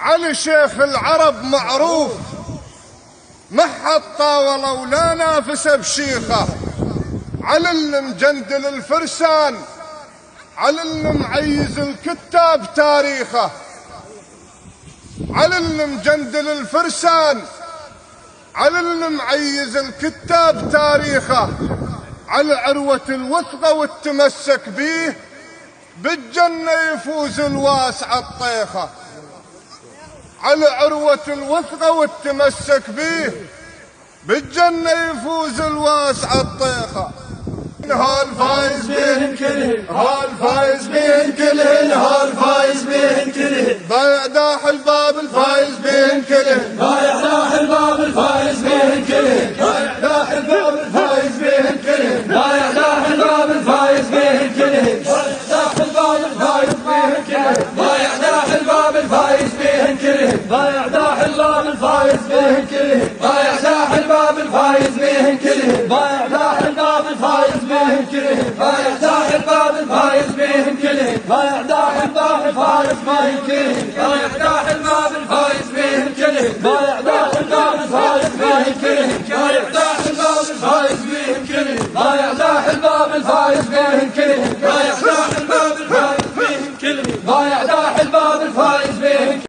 علي شيخ العرب معروف، محطة ولو لا نافس بشيخه. علي اللي مجندل الفرسان، علي اللي معيز الكتاب تاريخه. علي اللي مجندل الفرسان، علي اللي معيز الكتاب تاريخه. على عروة الوثقة والتمسك بيه، بالجنة يفوز الواسع الطيخة. على عروة الوثقة والتمسك بيه، بالجنة يفوز الواسع الطيخة. هالفايز بين كله، هالفايز بين كله، هالفايز بين كله. بايع داح الباب الفايز بين كله، بايع داح الباب الفايز بين كله، بايع داح الباب الفايز بين كله، بايع داح الباب الفايز بين كله، داح الباب الفايز بين كله، بايع داح الباب الفايز بين كله، بايع داح الباب الفايز بين كله، بايع داح الباب الفايز بين كله، بايع داح الباب الفايز بين كله، بايع داح الباب الفايز بين كله، بايع داح الباب الفايز بين كله، بايع داح الباب الفايز بين كله، بايع داح الباب الفايز بين كله، بايع داح الباب الفايز بين كله، بايع داح الباب الفايز بين كله، بايع